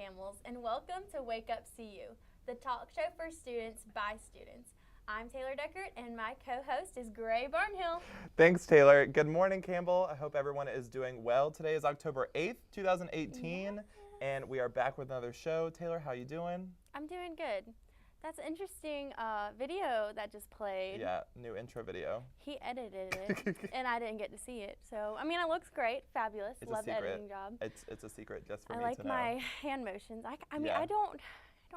Camels, and welcome to Wake Up CU, the talk show for students by students. I'm Taylor Deckert, and my co-host is Gray Barnhill. Thanks, Taylor. Good morning, Campbell. I hope everyone is doing well. Today is October 8th, 2018, and we are back with another show. Taylor, how you doing? I'm doing good. That's an interesting video that just played. Yeah, new intro video. He edited it, and I didn't get to see it. So, I mean, it looks great, fabulous. Love the editing job. It's a secret just for I me like to know. my hand motions. I mean, I don't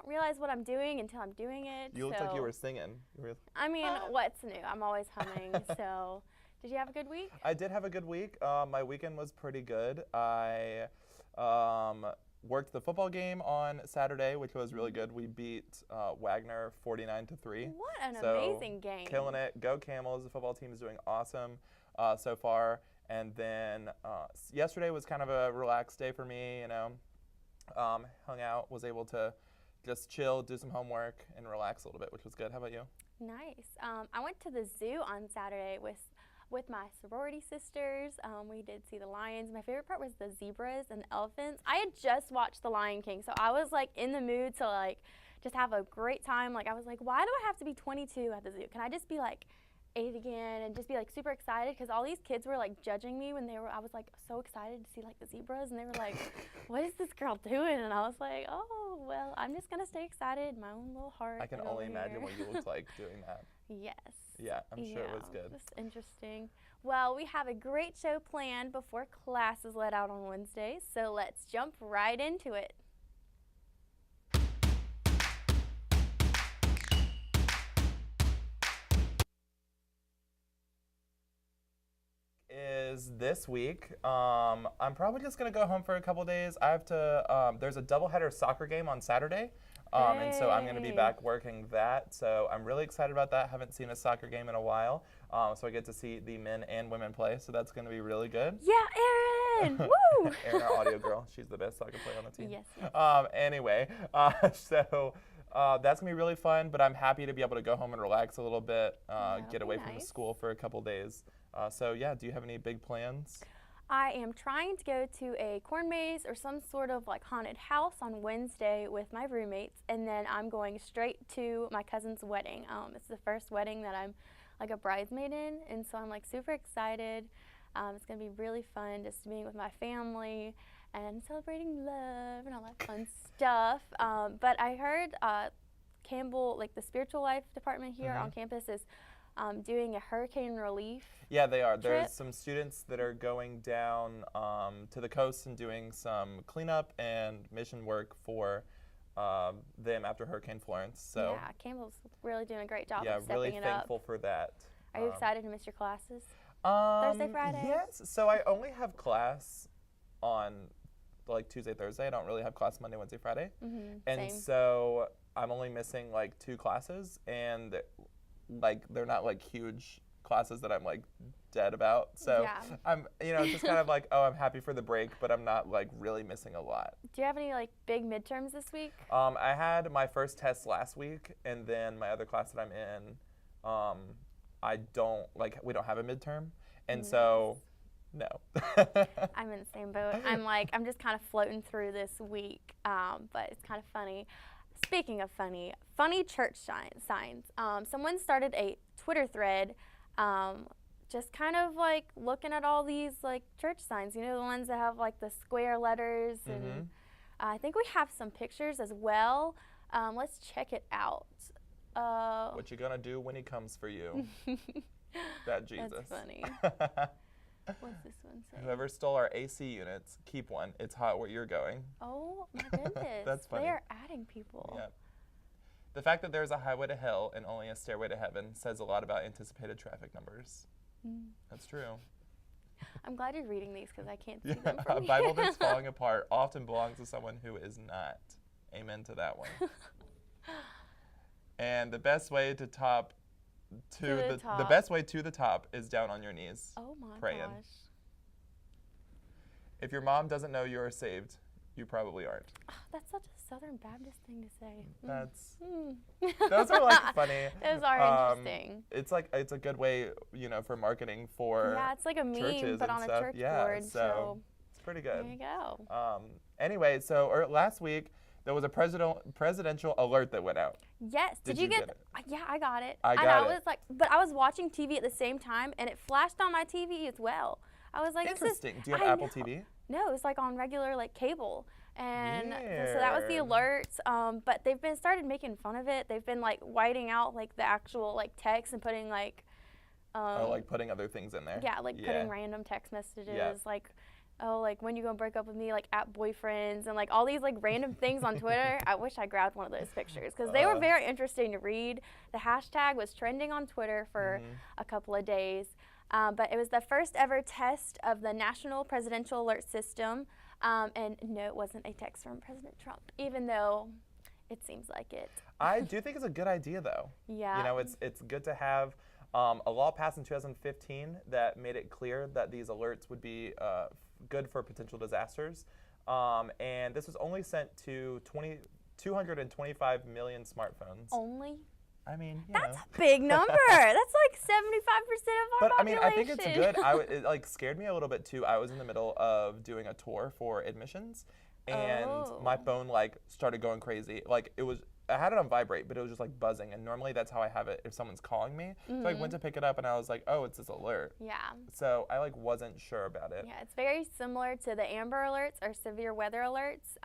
realize what I'm doing until I'm doing it. You looked like you were singing. I mean, what's new? I'm always humming. So, did you have a good week? I did have a good week. My weekend was pretty good. I worked the football game on Saturday, which was really good. We beat Wagner 49-3. What an amazing game. Killing it. Go Camels. The football team is doing awesome so far. And then yesterday was kind of a relaxed day for me, you know. Hung out, was able to just chill, do some homework, and relax a little bit, which was good. How about you? Nice. I went to the zoo on Saturday with my sorority sisters. We did see the lions. My favorite part was the zebras and the elephants. I had just watched The Lion King, so I was like in the mood to like just have a great time. Like I was like, why do I have to be 22 at the zoo? Can I just be like 8 again and just be like super excited? Because all these kids were like judging me when I was like so excited to see like the zebras, and they were like, what is this girl doing? And I was like, oh, well, I'm just gonna stay excited, my own little heart. I can only imagine what you looked like doing that. Yes. Yeah, I'm sure it was good. It was interesting. Well, we have a great show planned before classes let out on Wednesdays, so let's jump right into it. Is this week. I'm probably just gonna go home for a couple days. I have to. There's a doubleheader soccer game on Saturday. And so I'm going to be back working that. So I'm really excited about that. Haven't seen a soccer game in a while. So I get to see the men and women play. So that's going to be really good. Yeah, Erin! Woo! Erin, our audio girl. She's the best soccer player on the team. Yes. Anyway, so that's going to be really fun. But I'm happy to be able to go home and relax a little bit, get away from the school for a couple days. So yeah, do you have any big plans? I am trying to go to a corn maze or some sort of like haunted house on Wednesday with my roommates, and then I'm going straight to my cousin's wedding. It's the first wedding that I'm like a bridesmaid in, and so I'm like super excited. It's gonna be really fun just being with my family and celebrating love and all that fun stuff. But I heard Campbell, like the spiritual life department here on campus, is doing a hurricane relief. Yeah, they are. Trip. There's some students that are going down to the coast and doing some cleanup and mission work for them after Hurricane Florence. So yeah, Campbell's really doing a great job yeah, of stepping really it thankful up. for that. Are you excited to miss your classes? Thursday, Friday? Yes. So I only have class on like Tuesday, Thursday. I don't really have class Monday, Wednesday, Friday. And Same. so I'm only missing like 2 classes, and like they're not like huge classes that I'm like dead about. So Yeah. I'm, just kind of like, oh, I'm happy for the break, but I'm not like really missing a lot. Do you have any like big midterms this week? I had my first test last week, and then my other class that I'm in, we don't have a midterm, and so no. I'm in the same boat. I'm just kind of floating through this week, but it's kind of funny. Speaking of funny church signs. Someone started a Twitter thread, just kind of like looking at all these like church signs. You know, the ones that have like the square letters, and I think we have some pictures as well. Let's check it out. What you gonna do when he comes for you? That Jesus. That's funny. What's this one say? Whoever stole our AC units, keep one. It's hot where you're going. Oh my goodness. That's funny. They are adding people. Yeah. The fact that there's a highway to hell and only a stairway to heaven says a lot about anticipated traffic numbers. That's true. I'm glad you're reading these because I can't see them A from Bible here. that's falling apart often belongs to someone who is not. Amen to that one. And the best way to the best way to the top is down on your knees. Oh my praying. gosh. If your mom doesn't know you are saved, you probably aren't. That's such a Southern Baptist thing to say. That's those are like funny. Those are interesting. It's a good way, for marketing for Yeah, it's like a meme churches but and on a stuff. church Yeah, board. so it's pretty good. There you go. Anyway, so last week There was a presidential alert that went out. Yes. Did you get it? Yeah, I got it. I got it. Was like, but I was watching TV at the same time, and it flashed on my TV as well. I was like, interesting. Do you have Apple TV? No, it was like on regular like cable. And so that was the alerts. But they've been started making fun of it. They've been like whiting out like the actual like text and putting like like putting other things in there. Yeah, like putting random text messages like, oh, like when you gonna break up with me, like at boyfriends, and like all these like random things on Twitter. I wish I grabbed one of those pictures because they were very interesting to read. The hashtag was trending on Twitter for a couple of days. But it was the first ever test of the National Presidential Alert System. And no, it wasn't a text from President Trump, even though it seems like it. I do think it's a good idea, though. Yeah. You know, it's good to have a law passed in 2015 that made it clear that these alerts would be good for potential disasters. And this was only sent to 225 million smartphones. Only? I mean, that's a big number. That's like 75% of our population. But I mean, I think it's good. It like scared me a little bit too. I was in the middle of doing a tour for admissions, and my phone like started going crazy. Like I had it on vibrate, but it was just like buzzing. And normally that's how I have it if someone's calling me. So I went to pick it up, and I was like, oh, it's this alert. Yeah. So I like wasn't sure about it. Yeah, it's very similar to the Amber Alerts or severe weather alerts,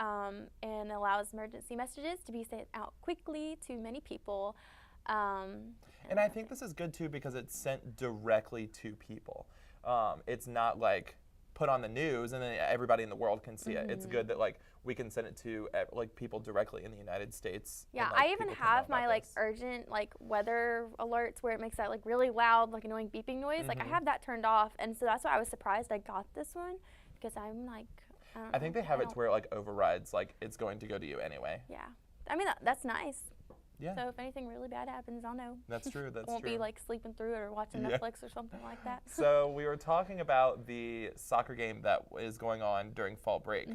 and allows emergency messages to be sent out quickly to many people. And I think this is good too because it's sent directly to people. It's not like put on the news and then everybody in the world can see it. It's good that like we can send it to like people directly in the United States. Yeah, and, like, I even have my like urgent like weather alerts where it makes that like really loud like annoying beeping noise. Like I have that turned off, and so that's why I was surprised I got this one because I'm like. I think they have it to where it like overrides like it's going to go to you anyway. Yeah, I mean that's nice. Yeah. So if anything really bad happens, I'll know. That's true. That's won't true. be like sleeping through it or watching Netflix or something like that. So we were talking about the soccer game that is going on during fall break,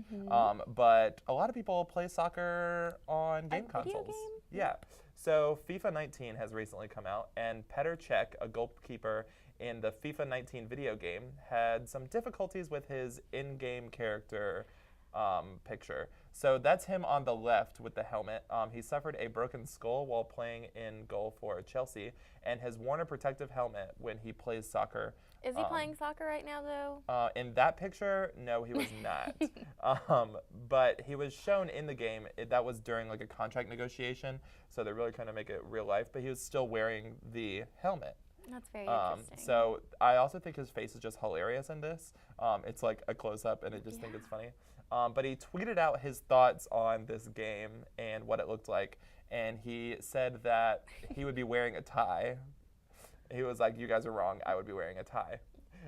but a lot of people play soccer on game consoles. Video game? Yeah. So FIFA 19 has recently come out, and Petr Cech, a goalkeeper in the FIFA 19 video game, had some difficulties with his in-game character picture. So that's him on the left with the helmet. He suffered a broken skull while playing in goal for Chelsea and has worn a protective helmet when he plays soccer. Is he playing soccer right now, though? In that picture, no, he was not. But he was shown in the game. That was during like a contract negotiation, so they're really trying to make it real life. But he was still wearing the helmet. That's very interesting. So I also think his face is just hilarious in this. It's like a close-up, and I just think it's funny. But he tweeted out his thoughts on this game and what it looked like, and he said that he would be wearing a tie. He was like, "You guys are wrong. I would be wearing a tie."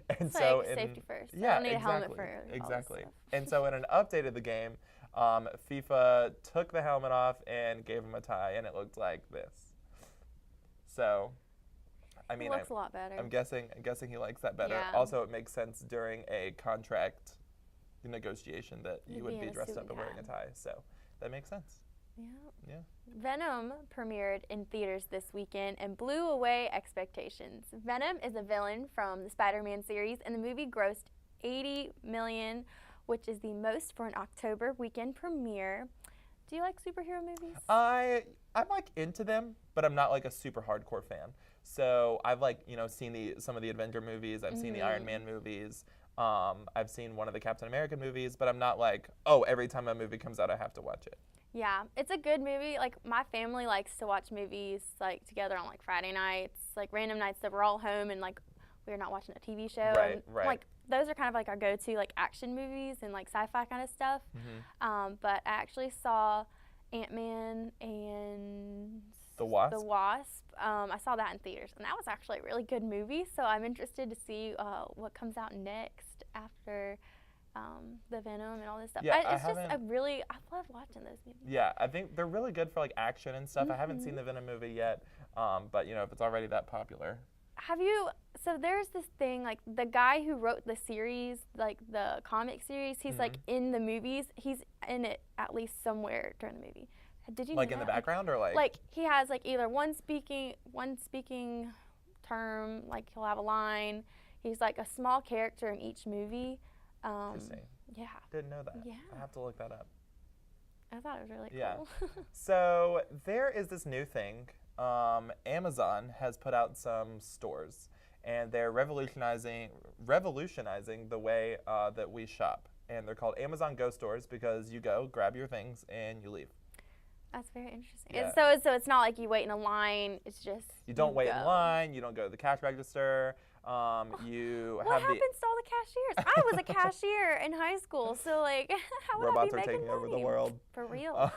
And it's so like safety first. Yeah, I don't need a helmet for exactly. All this stuff. And so in an update of the game, FIFA took the helmet off and gave him a tie, and it looked like this. So, I mean, it looks a lot better. I'm guessing he likes that better. Yeah. Also, it makes sense during a contract negotiation that you would be dressed up and wearing a tie. So that makes sense. Yeah. Venom premiered in theaters this weekend and blew away expectations. Venom is a villain from the Spider-Man series, and the movie grossed $80 million, which is the most for an October weekend premiere. Do you like superhero movies? I'm like into them, but I'm not like a super hardcore fan. So I've like seen some of the Avenger movies. I've seen the Iron Man movies. I've seen one of the Captain America movies, but I'm not like, oh, every time a movie comes out, I have to watch it. Yeah, it's a good movie. Like, my family likes to watch movies, like, together on, like, Friday nights, like, random nights that we're all home and, like, we're not watching a TV show. Right, and, right. Like, those are kind of, like, our go-to, like, action movies and, like, sci-fi kind of stuff. But I actually saw Ant-Man and The Wasp. I saw that in theaters, and that was actually a really good movie. So I'm interested to see what comes out next after the Venom and all this stuff. Yeah, I love watching those movies. Yeah, I think they're really good for like action and stuff. I haven't seen the Venom movie yet, but if it's already that popular. So there's this thing, like the guy who wrote the series, like the comic series, he's like in the movies. He's in it at least somewhere during the movie. Did you know in the background or like? Like he has like either one speaking term, like he'll have a line. He's like a small character in each movie. Interesting. Yeah. Didn't know that. Yeah. I have to look that up. I thought it was really Yeah. cool. So there is this new thing. Amazon has put out some stores, and they're revolutionizing the way that we shop. And they're called Amazon Go stores because you go, grab your things, and you leave. That's very interesting. Yeah. And so it's not like you wait in a line. It's just You don't wait go. in line. You don't go to the cash register. What Have happens to all the cashiers? I was a cashier in high school, so like, how would robots I be are making taking over the money? world. For real.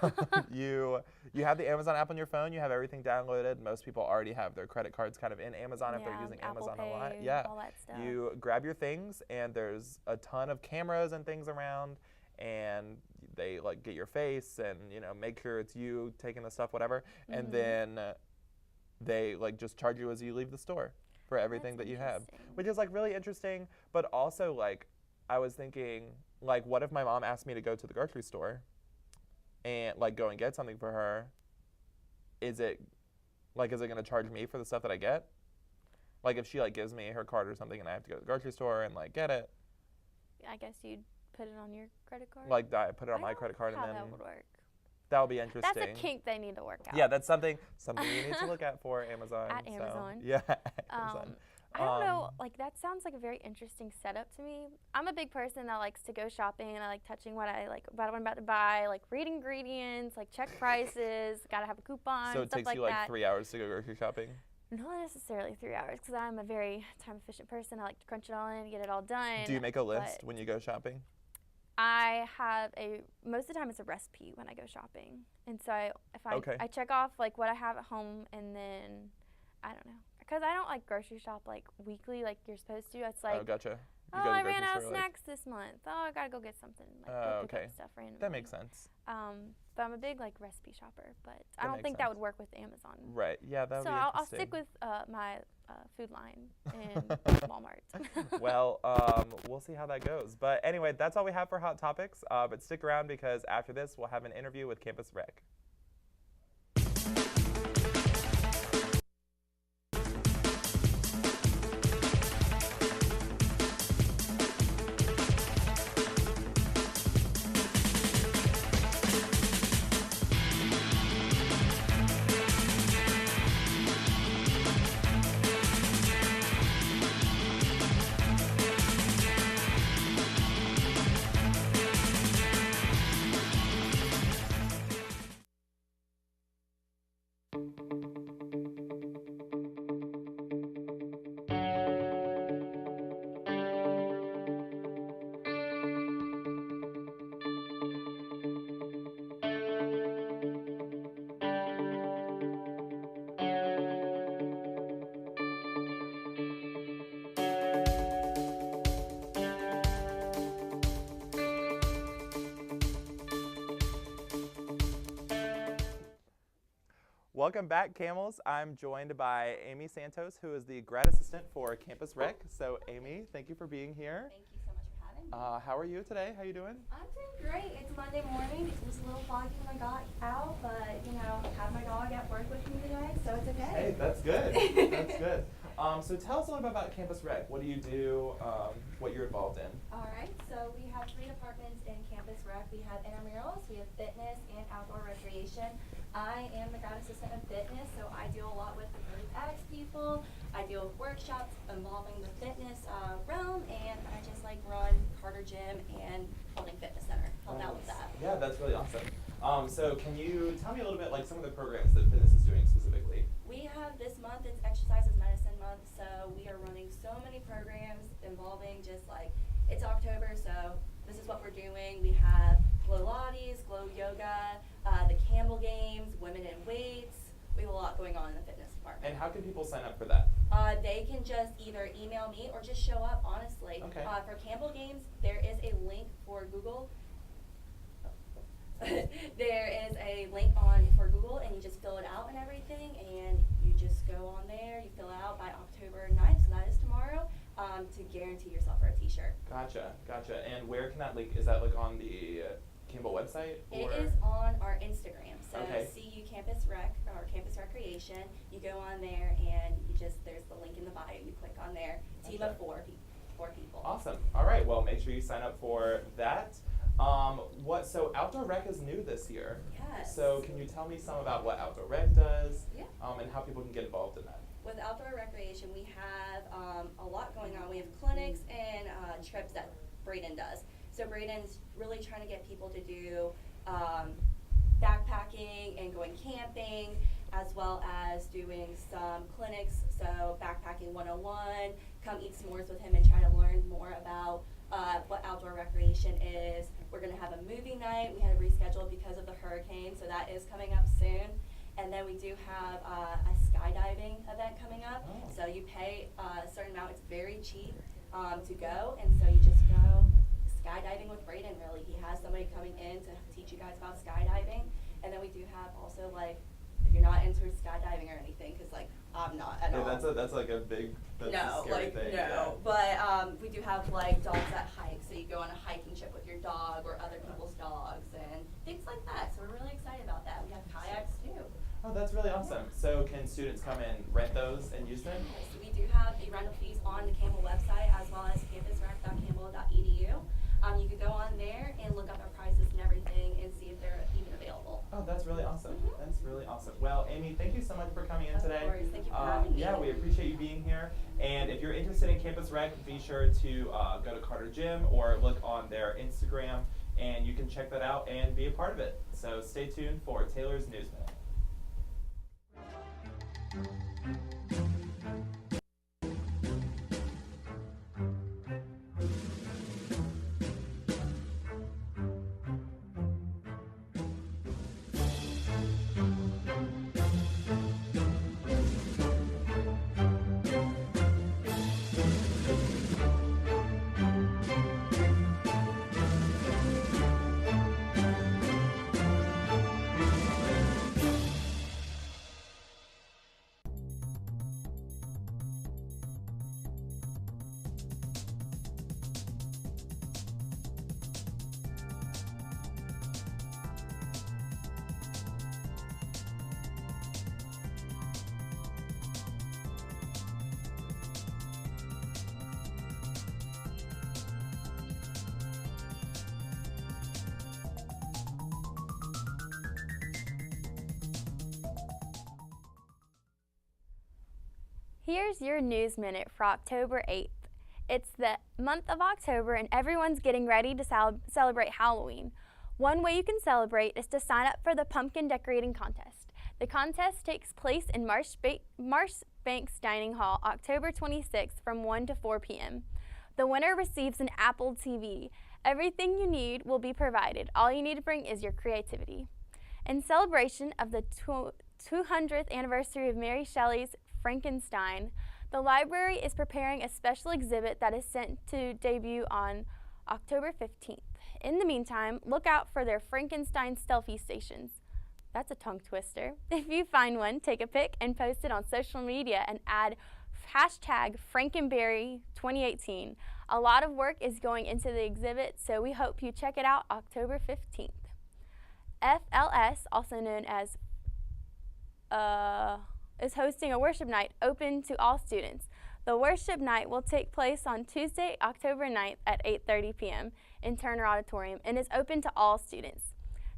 You have the Amazon app on your phone. You have everything downloaded. Most people already have their credit cards kind of in Amazon if they're using Apple Amazon Pay, a lot. Yeah. all that stuff. You grab your things, and there's a ton of cameras and things around, and they like get your face and make sure it's you taking the stuff, whatever, and then they like just charge you as you leave the store for everything that you have, which is like really interesting. But also like I was thinking, like, what if my mom asked me to go to the grocery store and like go and get something for her? Is it going to charge me for the stuff that I get? Like if she like gives me her card or something and I have to go to the grocery store and like get it. I guess you'd put it on your credit card. Like I put it on my credit card how and then that would work. that would be interesting. That's a kink they need to work out. Yeah, that's something you need to look at for Amazon. At Amazon. Yeah, Amazon. I don't know, like that sounds like a very interesting setup to me. I'm a big person that likes to go shopping and I like touching what I'm about to buy, like read ingredients, like check prices, gotta have a coupon, So it stuff takes like you like that. 3 hours to go grocery shopping? Not necessarily 3 hours, because I'm a very time efficient person. I like to crunch it all in, get it all done. Do you make a list when you go shopping? I have most of the time it's a recipe when I go shopping. And so I check off like what I have at home, and then, I don't know. Because I don't like grocery shop like weekly like you're supposed to. It's like, oh, gotcha. I ran out of snacks this month. Oh, I gotta go get something. Like, go pick up stuff randomly. That makes sense. But I'm a big like recipe shopper, but I That don't makes think that sense. would work with Amazon. Right. Yeah, that would So be I'll interesting. stick with my food line in Walmart. Well, we'll see how that goes. But anyway, that's all we have for Hot Topics. But stick around because after this, we'll have an interview with Campus Rec. Welcome back, Camels. I'm joined by Amy Santos, who is the grad assistant for Campus Rec. So, Amy, thank you for being here. Thank you so much for having me. How are you today? How you doing? I'm doing great. It's Monday morning. It was a little foggy when I got out, but have my dog at work with me today, so it's okay. Hey, that's good. That's good. So tell us a little bit about Campus Rec. What do you do? What you're involved in? All right. So we have 3 departments in Campus Rec. We have intramurals, we have fitness, and outdoor recreation. I am the grad assistant of fitness, so I deal a lot with the group X people. I deal with workshops involving the fitness realm, and I just like run Carter Gym and Holding Fitness Center. Help out with that. Yeah, that's really awesome. So can you tell me a little bit like some of the programs that fitness is doing specifically? We have this month, it's Exercise is Medicine Month, so we are running so many programs involving just like, it's October, so this is what we're doing. We have Glow Pilates, Glow Yoga, the Campbell Games, Women in Weights. We have a lot going on in the fitness department. And how can people sign up for that? They can just either email me or just show up, honestly. Okay. For Campbell Games, there is a link for Google. There is a link for Google, and you just fill it out and everything, and you just go on there, you fill it out by October 9th, so that is tomorrow, to guarantee yourself for a t-shirt. Gotcha. And where can that link, is that like on the Campbell website? It is on our Instagram, so Okay. CU Campus Rec, or Campus Recreation, you go on there, and there's the link in the bio, you click on there, team Gotcha. of 4 people. Awesome. All right, well, make sure you sign up for that. So outdoor rec is new this year. Yes. So can you tell me some about what outdoor rec does? Yeah. And how people can get involved in that? With outdoor recreation, we have a lot going on. We have clinics and trips that Braden does. So Braden's really trying to get people to do backpacking and going camping, as well as doing some clinics. So backpacking 101, come eat s'mores with him and try to learn more about what outdoor recreation is. We're going to have a movie night. We had to reschedule because of the hurricane, so that is coming up soon. And then we do have a skydiving event coming up. Oh. So you pay a certain amount. It's very cheap to go, and so you just go skydiving with Braden, really. He has somebody coming in to teach you guys about skydiving. And then we do have also, like, if you're not into skydiving or anything, because, like, I'm not at all. That's like a big, that's a scary thing. No, but we do have, like, dogs that hike, so you go on a hiking trip with your dog or other people's dogs and things like that. So we're really excited about that. We have kayaks, too. Oh, that's really awesome. So can students come and rent those and use them? So we do have a rental fees on the Campbell website, as well as campusrec.campbell.edu. You can go on there and look up our prices and everything and see if they're even available. Oh, that's really awesome. That's really awesome. Well, Amy, thank you so much for coming in today. Of course. Thank you for having me. Yeah, we appreciate you being here. And if you're interested in Campus Rec, be sure to go to Carter Gym or look on their Instagram, and you can check that out and be a part of it. So stay tuned for Taylor's News Minute. Here's your News Minute for October 8th. It's the month of October and everyone's getting ready to celebrate Halloween. One way you can celebrate is to sign up for the Pumpkin Decorating Contest. The contest takes place in Marshbanks Dining Hall October 26th from 1 to 4 p.m. The winner receives an Apple TV. Everything you need will be provided. All you need to bring is your creativity. In celebration of the 200th anniversary of Mary Shelley's Frankenstein, the library is preparing a special exhibit that is set to debut on October 15th. In the meantime, look out for their Frankenstein selfie stations. That's a tongue twister. If you find one, take a pic and post it on social media and add hashtag Frankenberry2018. A lot of work is going into the exhibit, so we hope you check it out October 15th. FLS, also known as is hosting a worship night open to all students. The worship night will take place on Tuesday, October 9th at 8:30 p.m. in Turner Auditorium and is open to all students.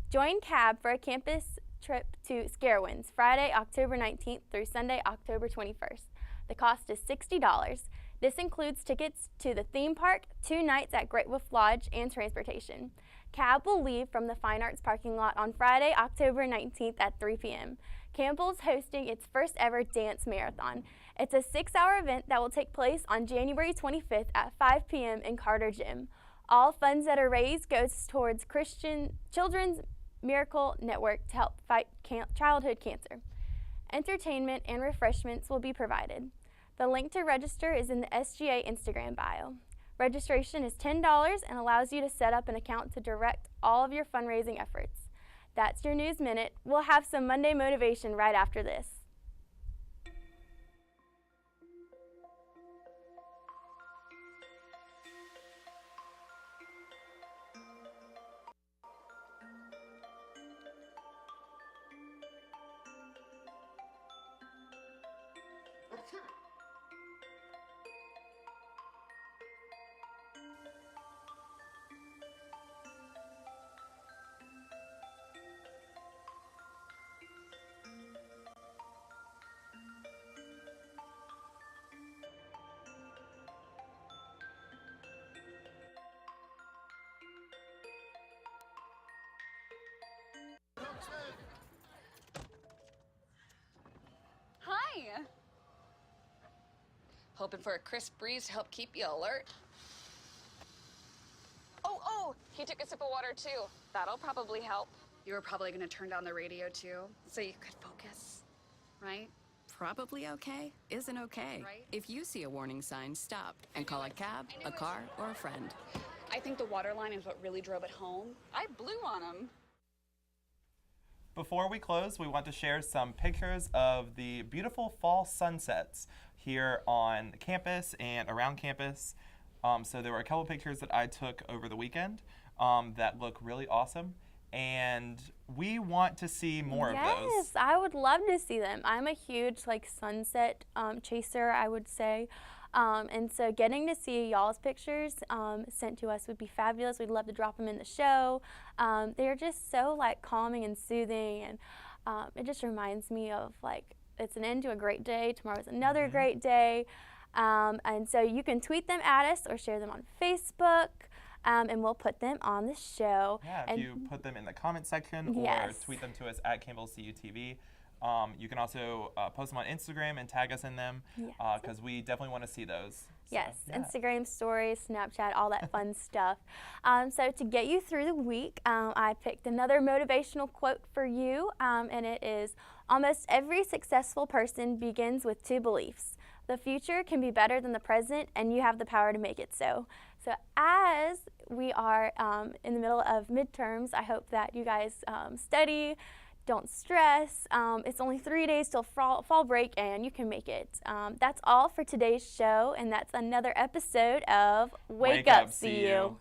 Join CAB for a campus trip to Scarewinds, Friday, October 19th through Sunday, October 21st. The cost is $60. This includes tickets to the theme park, 2 nights at Great Wolf Lodge, and transportation. CAB will leave from the Fine Arts parking lot on Friday, October 19th at 3 p.m. Campbell's hosting its first ever dance marathon. It's a 6-hour event that will take place on January 25th at 5 p.m. in Carter Gym. All funds that are raised goes towards Children's Miracle Network to help fight childhood cancer. Entertainment and refreshments will be provided. The link to register is in the SGA Instagram bio. Registration is $10 and allows you to set up an account to direct all of your fundraising efforts. That's your News Minute. We'll have some Monday motivation right after this. Hoping for a crisp breeze to help keep you alert. Oh, he took a sip of water too. That'll probably help. You were probably gonna turn down the radio too, so you could focus, right? Probably okay isn't okay. Right. If you see a warning sign, stop and call a cab, a car, or a friend. I think the water line is what really drove it home. I blew on him. Before we close, we want to share some pictures of the beautiful fall sunsets here on campus and around campus. So there were a couple pictures that I took over the weekend that look really awesome, and we want to see more of those. Yes, I would love to see them. I'm a huge sunset chaser, I would say. And so getting to see y'all's pictures sent to us would be fabulous. We'd love to drop them in the show. They're just so calming and soothing, and it just reminds me of it's an end to a great day. Tomorrow's another great day. And so you can tweet them at us or share them on Facebook, and we'll put them on the show. Yeah, if you put them in the comment section Yes. or tweet them to us at Campbell CUTV. You can also post them on Instagram and tag us in them because we definitely want to see those. So, Yes, yeah. Instagram stories, Snapchat, all that fun stuff. So to get you through the week, I picked another motivational quote for you, and it is, almost every successful person begins with two beliefs. The future can be better than the present, and you have the power to make it so. So as we are in the middle of midterms, I hope that you guys study, don't stress. It's only 3 days till fall break, and you can make it. That's all for today's show, and that's another episode of Wake Up, See You.